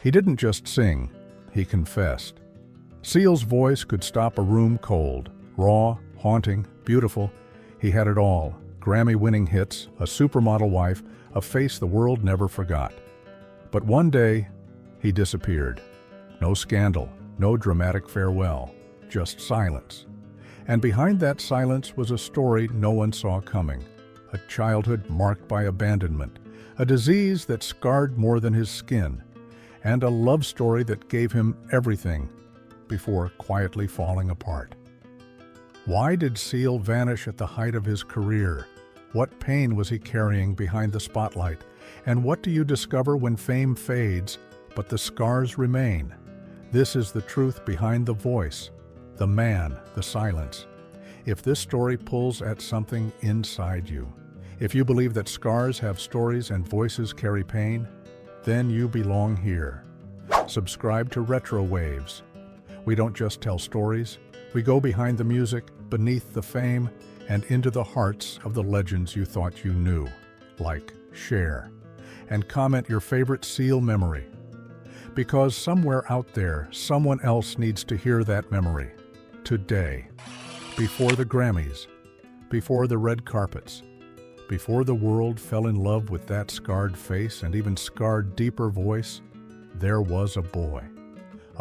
He didn't just sing, he confessed. Seal's voice could stop a room cold, raw, haunting, beautiful. He had it all: Grammy-winning hits, a supermodel wife, a face the world never forgot. But one day, he disappeared. No scandal, no dramatic farewell, just silence. And behind that silence was a story no one saw coming. A childhood marked by abandonment, a disease that scarred more than his skin, and a love story that gave him everything before quietly falling apart. Why did Seal vanish at the height of his career? What pain was he carrying behind the spotlight? And what do you discover when fame fades, but the scars remain? This is the truth behind the voice, the man, the silence. If this story pulls at something inside you, if you believe that scars have stories and voices carry pain, then you belong here. Subscribe to RetroWaves. We don't just tell stories, we go behind the music, beneath the fame, and into the hearts of the legends you thought you knew. Like, share, and comment your favorite Seal memory. Because somewhere out there, someone else needs to hear that memory. Today. Before the Grammys, before the red carpets, before the world fell in love with that scarred face and even scarred deeper voice, there was a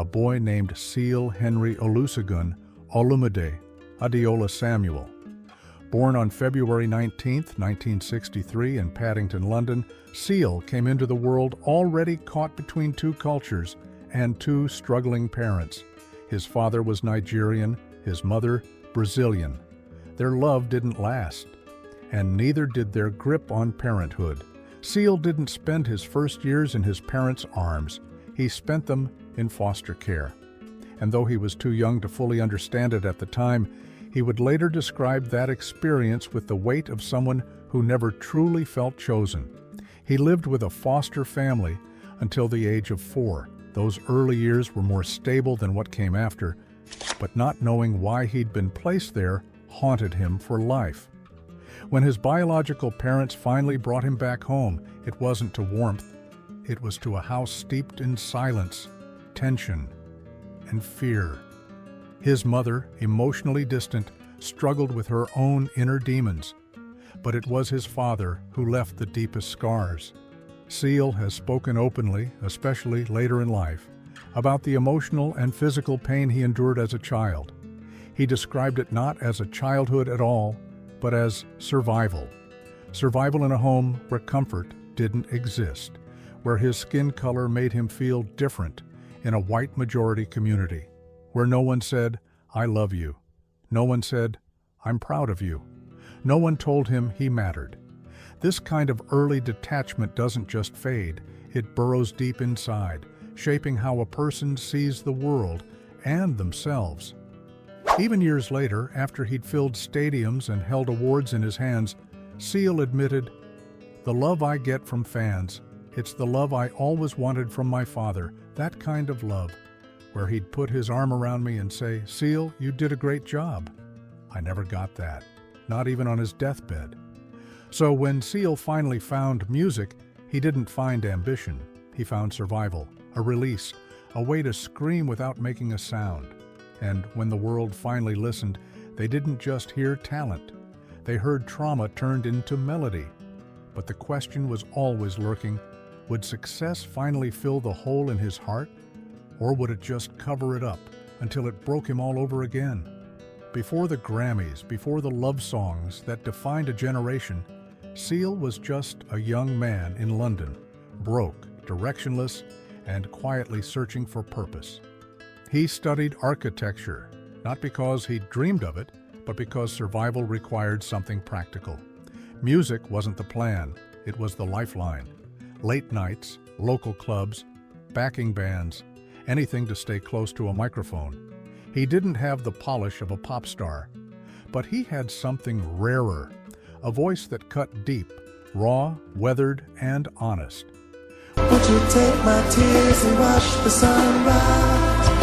boy named Seal Henry Olusegun Olumide Adeola Samuel. Born on February 19, 1963 in Paddington, London, Seal came into the world already caught between two cultures and two struggling parents. His father was Nigerian, his mother Brazilian. Their love didn't last, and neither did their grip on parenthood. Seal didn't spend his first years in his parents' arms. He spent them in foster care. And though he was too young to fully understand it at the time, he would later describe that experience with the weight of someone who never truly felt chosen. He lived with a foster family until the age of 4. Those early years were more stable than what came after, but not knowing why he'd been placed there haunted him for life. When his biological parents finally brought him back home, it wasn't to warmth, it was to a house steeped in silence, tension, and fear. His mother, emotionally distant, struggled with her own inner demons, but it was his father who left the deepest scars. Seal has spoken openly, especially later in life, about the emotional and physical pain he endured as a child. He described it not as a childhood at all, but as survival. Survival in a home where comfort didn't exist, where his skin color made him feel different in a white majority community, where no one said, "I love you." No one said, "I'm proud of you." No one told him he mattered. This kind of early detachment doesn't just fade, it burrows deep inside, shaping how a person sees the world and themselves. Even years later, after he'd filled stadiums and held awards in his hands, Seal admitted, "The love I get from fans, it's the love I always wanted from my father, that kind of love, where he'd put his arm around me and say, 'Seal, you did a great job.' I never got that, not even on his deathbed." So when Seal finally found music, he didn't find ambition. He found survival, a release, a way to scream without making a sound. And when the world finally listened, they didn't just hear talent. They heard trauma turned into melody. But the question was always lurking, would success finally fill the hole in his heart? Or would it just cover it up until it broke him all over again? Before the Grammys, before the love songs that defined a generation, Seal was just a young man in London, broke, directionless, and quietly searching for purpose. He studied architecture, not because he dreamed of it, but because survival required something practical. Music wasn't the plan, it was the lifeline. Late nights, local clubs, backing bands, anything to stay close to a microphone. He didn't have the polish of a pop star, but he had something rarer, a voice that cut deep, raw, weathered, and honest. Would you take my tears and watch the sunrise?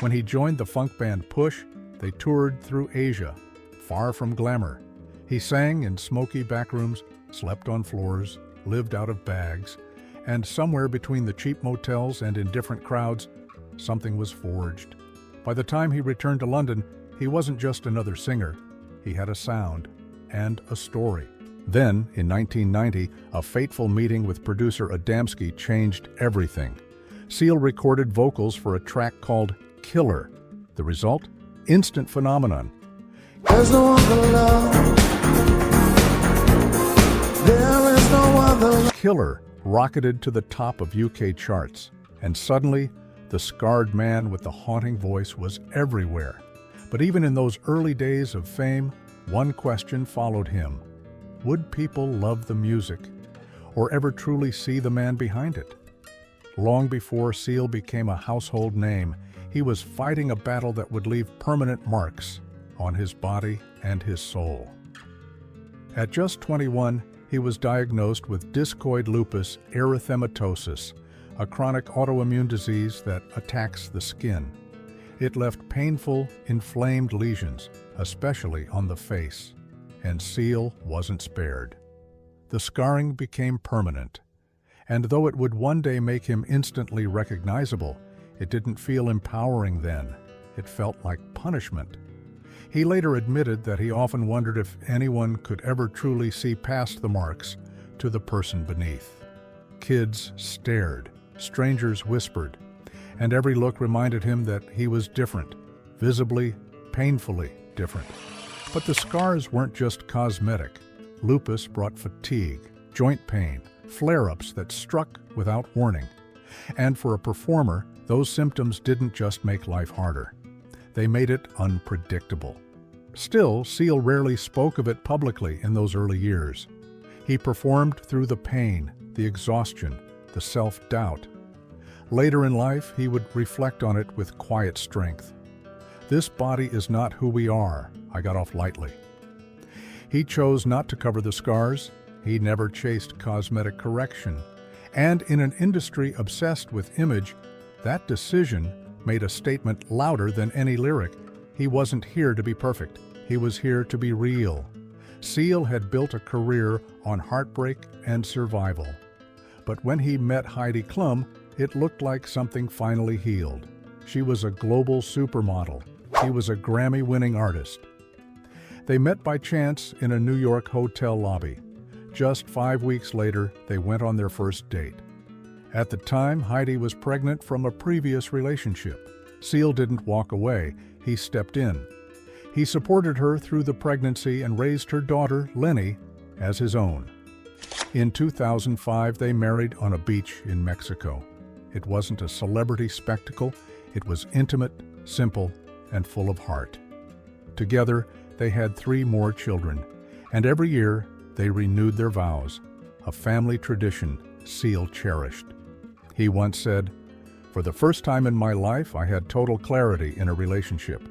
When he joined the funk band Push, they toured through Asia, far from glamour. He sang in smoky backrooms, slept on floors, lived out of bags, And somewhere between the cheap motels and indifferent crowds, something was forged. By the time he returned to London, he wasn't just another singer. He had a sound and a story. Then, in 1990, a fateful meeting with producer Adamski changed everything. Seal recorded vocals for a track called Killer. The result? Instant phenomenon. There's no other love. There is no other love. Killer rocketed to the top of UK charts, and suddenly, the scarred man with the haunting voice was everywhere. But even in those early days of fame, one question followed him. Would people love the music, or ever truly see the man behind it? Long before Seal became a household name, he was fighting a battle that would leave permanent marks on his body and his soul. At just 21, he was diagnosed with discoid lupus erythematosus, a chronic autoimmune disease that attacks the skin. It left painful, inflamed lesions, especially on the face, and Seal wasn't spared. The scarring became permanent, and though it would one day make him instantly recognizable, it didn't feel empowering then. It felt like punishment. He later admitted that he often wondered if anyone could ever truly see past the marks to the person beneath. Kids stared, strangers whispered, and every look reminded him that he was different, visibly, painfully different. But the scars weren't just cosmetic. Lupus brought fatigue, joint pain, flare-ups that struck without warning. And for a performer, those symptoms didn't just make life harder. They made it unpredictable. Still, Seal rarely spoke of it publicly in those early years. He performed through the pain, the exhaustion, the self-doubt. Later in life, he would reflect on it with quiet strength. This body is not who we are. I got off lightly. He chose not to cover the scars. He never chased cosmetic correction. And in an industry obsessed with image, that decision made a statement louder than any lyric. He wasn't here to be perfect. He was here to be real. Seal had built a career on heartbreak and survival. But when he met Heidi Klum, it looked like something finally healed. She was a global supermodel. He was a Grammy-winning artist. They met by chance in a New York hotel lobby. Just 5 weeks later, they went on their first date. At the time, Heidi was pregnant from a previous relationship. Seal didn't walk away, he stepped in. He supported her through the pregnancy and raised her daughter, Lenny, as his own. In 2005, they married on a beach in Mexico. It wasn't a celebrity spectacle, it was intimate, simple, and full of heart. Together, they had 3 more children, and every year they renewed their vows, a family tradition Seal cherished. He once said, "For the first time in my life, I had total clarity in a relationship.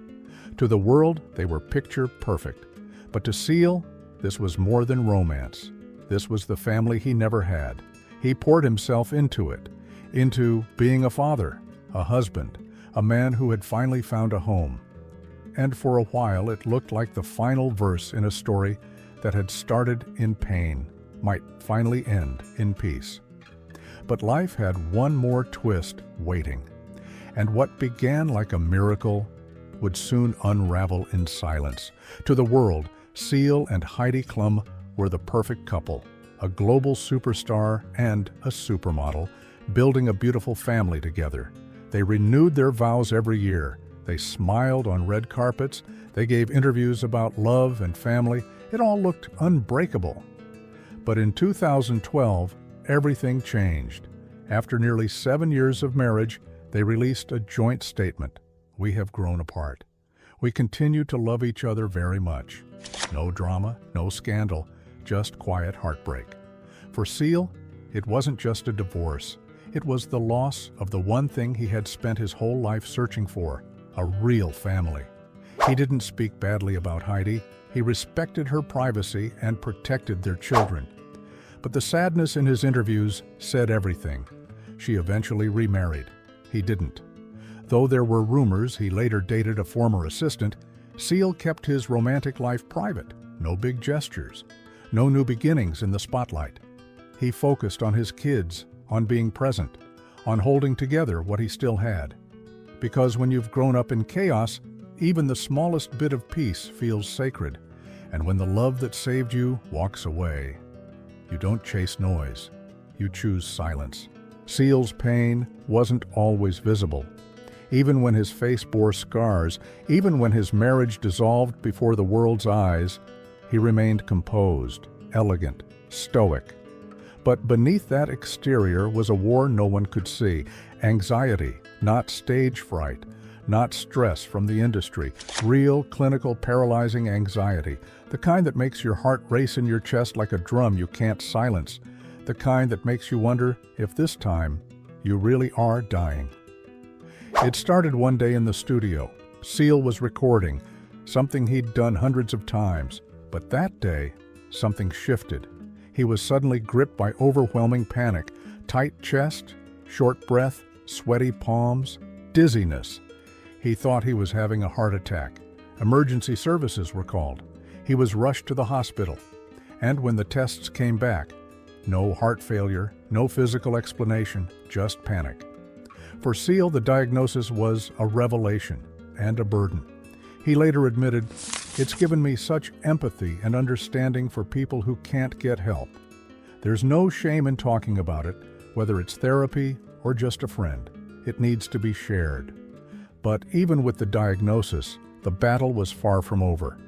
To the world, they were picture perfect. But to Seal, this was more than romance. This was the family he never had. He poured himself into it, into being a father, a husband, a man who had finally found a home. And for a while, it looked like the final verse in a story that had started in pain might finally end in peace. But life had one more twist waiting, and what began like a miracle would soon unravel in silence. To the world, Seal and Heidi Klum were the perfect couple, a global superstar and a supermodel, building a beautiful family together. They renewed their vows every year. They smiled on red carpets. They gave interviews about love and family. It all looked unbreakable. But in 2012, everything changed. After nearly 7 years of marriage, they released a joint statement. We have grown apart. We continue to love each other very much. No drama, no scandal, just quiet heartbreak. For Seal, it wasn't just a divorce. It was the loss of the one thing he had spent his whole life searching for, a real family. He didn't speak badly about Heidi. He respected her privacy and protected their children. But the sadness in his interviews said everything. She eventually remarried. He didn't. Though there were rumors he later dated a former assistant, Seal kept his romantic life private. No big gestures. No new beginnings in the spotlight. He focused on his kids, on being present, on holding together what he still had. Because when you've grown up in chaos, even the smallest bit of peace feels sacred. And when the love that saved you walks away, you don't chase noise, you choose silence. Seal's pain wasn't always visible. Even when his face bore scars, even when his marriage dissolved before the world's eyes, he remained composed, elegant, stoic. But beneath that exterior was a war no one could see. Anxiety, not stage fright, not stress from the industry. Real, clinical, paralyzing anxiety. The kind that makes your heart race in your chest like a drum you can't silence. The kind that makes you wonder if this time you really are dying. It started one day in the studio. Seal was recording, something he'd done hundreds of times. But that day, something shifted. He was suddenly gripped by overwhelming panic, tight chest, short breath, sweaty palms, dizziness. He thought he was having a heart attack. Emergency services were called. He was rushed to the hospital. And when the tests came back, no heart failure, no physical explanation, just panic. For Seal, the diagnosis was a revelation and a burden. He later admitted, "It's given me such empathy and understanding for people who can't get help. There's no shame in talking about it, whether it's therapy or just a friend. It needs to be shared." But even with the diagnosis, the battle was far from over.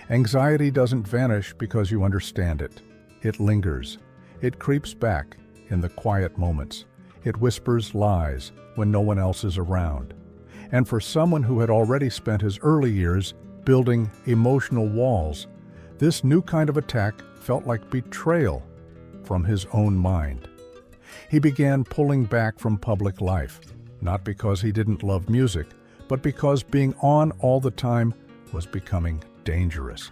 Anxiety doesn't vanish because you understand it. It lingers. It creeps back in the quiet moments. It whispers lies when no one else is around. And for someone who had already spent his early years building emotional walls, this new kind of attack felt like betrayal from his own mind. He began pulling back from public life, not because he didn't love music, but because being on all the time was becoming dangerous.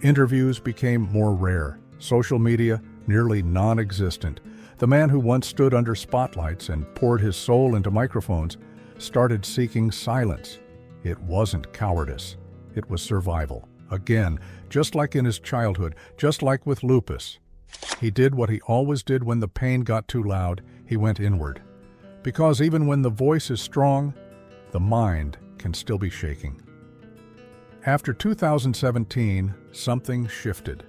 Interviews became more rare, social media nearly non-existent. The man who once stood under spotlights and poured his soul into microphones started seeking silence. It wasn't cowardice, it was survival. Again, just like in his childhood, just like with lupus. He did what he always did when the pain got too loud, he went inward. Because even when the voice is strong, the mind can still be shaking. After 2017, something shifted.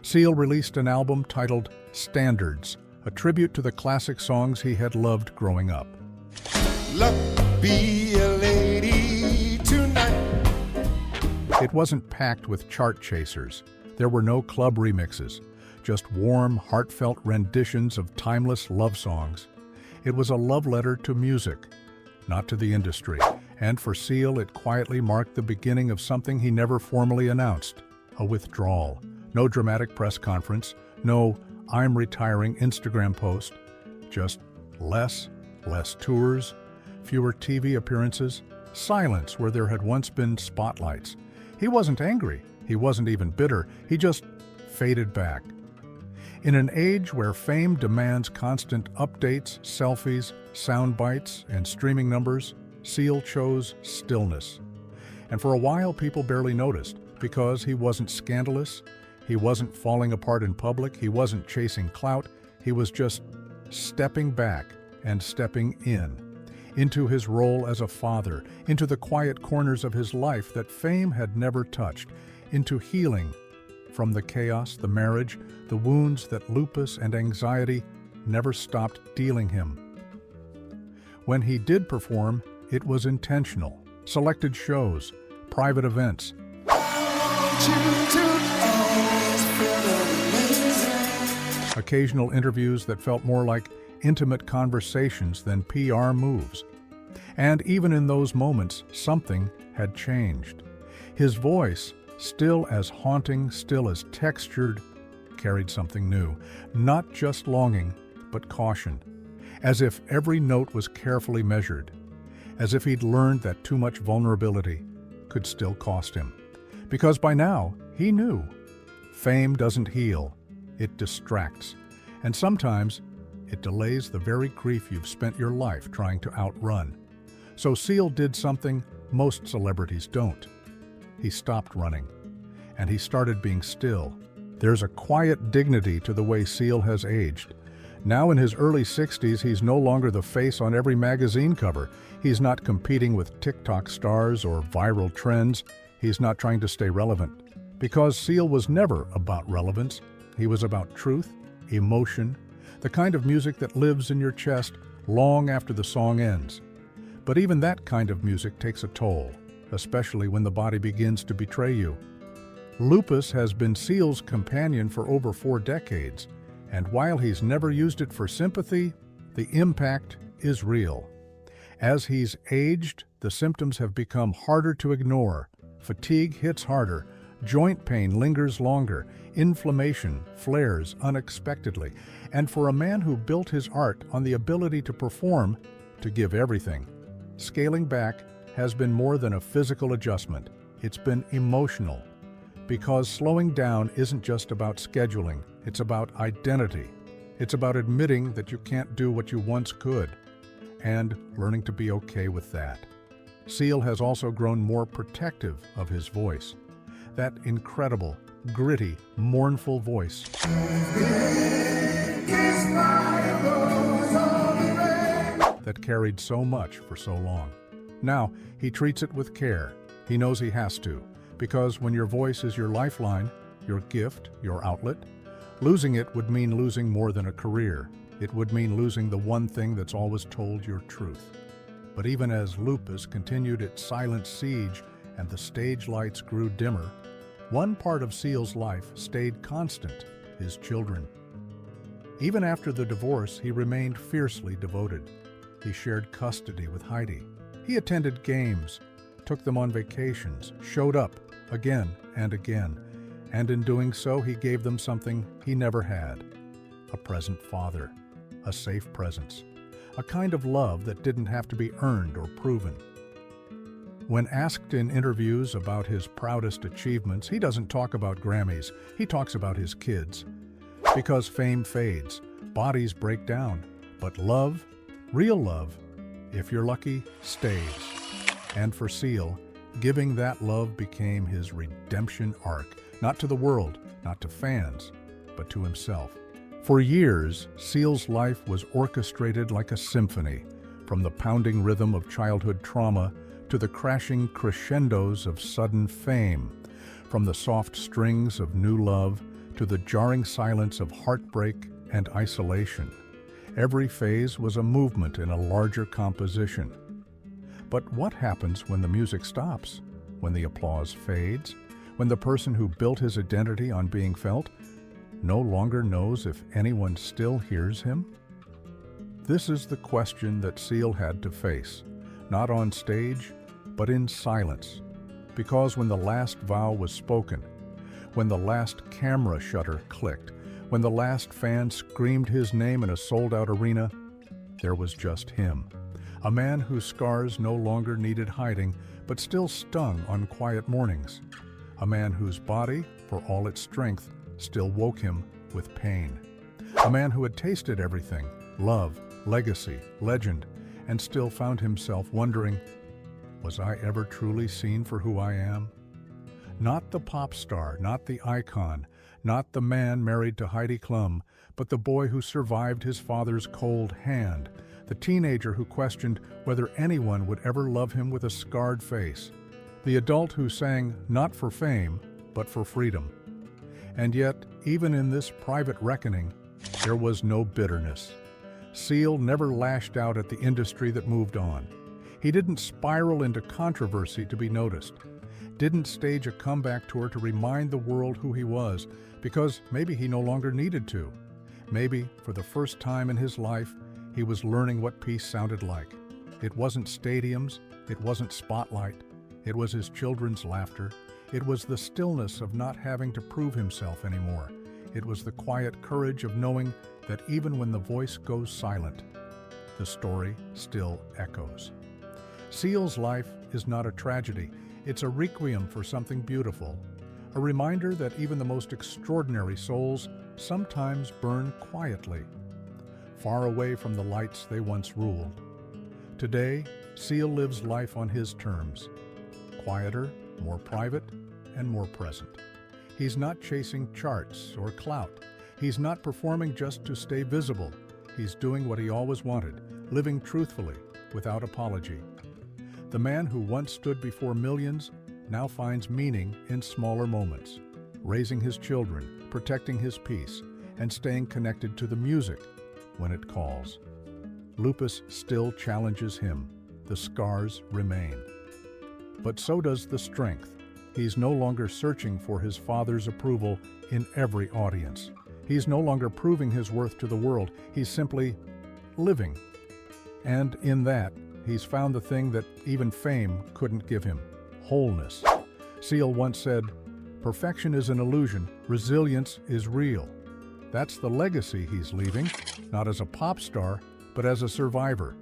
Seal released an album titled Standards, a tribute to the classic songs he had loved growing up. Luck be a lady tonight. It wasn't packed with chart chasers. There were no club remixes, just warm, heartfelt renditions of timeless love songs. It was a love letter to music, not to the industry. And for Seal, it quietly marked the beginning of something he never formally announced, a withdrawal. No dramatic press conference, no "I'm retiring" Instagram post, just less tours, fewer TV appearances, silence where there had once been spotlights. He wasn't angry, he wasn't even bitter, he just faded back. In an age where fame demands constant updates, selfies, sound bites, and streaming numbers, Seal chose stillness. And for a while, people barely noticed, because he wasn't scandalous, he wasn't falling apart in public, he wasn't chasing clout, he was just stepping back and stepping into his role as a father, into the quiet corners of his life that fame had never touched, into healing from the chaos, the marriage, the wounds that lupus and anxiety never stopped dealing him. When he did perform, it was intentional. Selected shows, private events, occasional interviews that felt more like intimate conversations than PR moves. And even in those moments, something had changed. His voice, still as haunting, still as textured, carried something new. Not just longing, but caution. As if every note was carefully measured. As if he'd learned that too much vulnerability could still cost him. Because by now, he knew. Fame doesn't heal, it distracts. And sometimes, it delays the very grief you've spent your life trying to outrun. So Seal did something most celebrities don't. He stopped running, and he started being still. There's a quiet dignity to the way Seal has aged. Now in his early 60s, he's no longer the face on every magazine cover. He's not competing with TikTok stars or viral trends. He's not trying to stay relevant. Because Seal was never about relevance. He was about truth, emotion, the kind of music that lives in your chest long after the song ends. But even that kind of music takes a toll, especially when the body begins to betray you. Lupus has been Seal's companion for over 4 decades, and while he's never used it for sympathy, the impact is real. As he's aged, the symptoms have become harder to ignore. Fatigue hits harder, joint pain lingers longer, inflammation flares unexpectedly, and for a man who built his art on the ability to perform, to give everything, scaling back has been more than a physical adjustment. It's been emotional. Because slowing down isn't just about scheduling, it's about identity. It's about admitting that you can't do what you once could, and learning to be okay with that. Seal has also grown more protective of his voice. That incredible, gritty, mournful voice that carried so much for so long. Now, he treats it with care. He knows he has to. Because when your voice is your lifeline, your gift, your outlet, losing it would mean losing more than a career. It would mean losing the one thing that's always told your truth. But even as Lupus continued its silent siege and the stage lights grew dimmer, one part of Seal's life stayed constant: his children. Even after the divorce, he remained fiercely devoted. He shared custody with Heidi. He attended games, took them on vacations, showed up again and again, and in doing so he gave them something he never had: a present father, a safe presence, a kind of love that didn't have to be earned or proven. When asked in interviews about his proudest achievements, he doesn't talk about Grammys, he talks about his kids. Because fame fades, bodies break down, but love, real love, if you're lucky, stays. And for Seal, giving that love became his redemption arc, not to the world, not to fans, but to himself. For years, Seal's life was orchestrated like a symphony, from the pounding rhythm of childhood trauma to the crashing crescendos of sudden fame, from the soft strings of new love to the jarring silence of heartbreak and isolation. Every phase was a movement in a larger composition. But what happens when the music stops? When the applause fades? When the person who built his identity on being felt no longer knows if anyone still hears him? This is the question that Seal had to face, not on stage, but in silence. Because when the last vow was spoken, when the last camera shutter clicked, when the last fan screamed his name in a sold-out arena, there was just him. A man whose scars no longer needed hiding, but still stung on quiet mornings. A man whose body, for all its strength, still woke him with pain. A man who had tasted everything: love, legacy, legend, and still found himself wondering, was I ever truly seen for who I am? Not the pop star, not the icon, not the man married to Heidi Klum, but the boy who survived his father's cold hand, the teenager who questioned whether anyone would ever love him with a scarred face, the adult who sang not for fame, but for freedom. And yet, even in this private reckoning, there was no bitterness. Seal never lashed out at the industry that moved on. He didn't spiral into controversy to be noticed, didn't stage a comeback tour to remind the world who he was, because maybe he no longer needed to. Maybe, for the first time in his life, he was learning what peace sounded like. It wasn't stadiums, it wasn't spotlight, it was his children's laughter. It was the stillness of not having to prove himself anymore. It was the quiet courage of knowing that even when the voice goes silent, the story still echoes. Seal's life is not a tragedy. It's a requiem for something beautiful, a reminder that even the most extraordinary souls sometimes burn quietly, far away from the lights they once ruled. Today, Seal lives life on his terms, quieter, more private, and more present. He's not chasing charts or clout. He's not performing just to stay visible. he's doing what he always wanted, living truthfully, without apology. The man who once stood before millions now finds meaning in smaller moments, raising his children, protecting his peace, and staying connected to the music when it calls. Lupus still challenges him. The scars remain. But so does the strength. He's no longer searching for his father's approval in every audience. He's no longer proving his worth to the world. He's simply living. And in that, he's found the thing that even fame couldn't give him: wholeness. Seal once said, "Perfection is an illusion, resilience is real." That's the legacy he's leaving, not as a pop star, but as a survivor.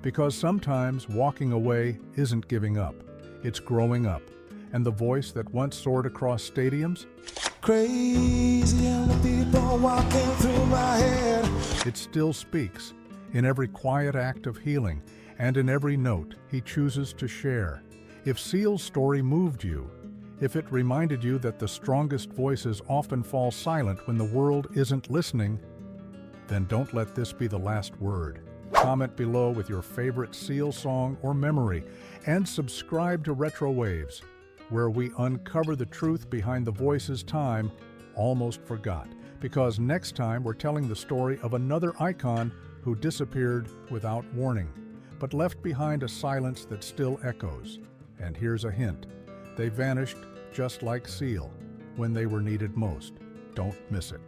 Because sometimes walking away isn't giving up, it's growing up. And the voice that once soared across stadiums, Crazy and the people walking through my head. it still speaks in every quiet act of healing and in every note he chooses to share. If Seal's story moved you, if it reminded you that the strongest voices often fall silent when the world isn't listening, then don't let this be the last word. Comment below with your favorite Seal song or memory, and subscribe to RetroWaves, where we uncover the truth behind the voices time almost forgot. Because next time we're telling the story of another icon who disappeared without warning, but left behind a silence that still echoes. And here's a hint: they vanished just like Seal when they were needed most. Don't miss it.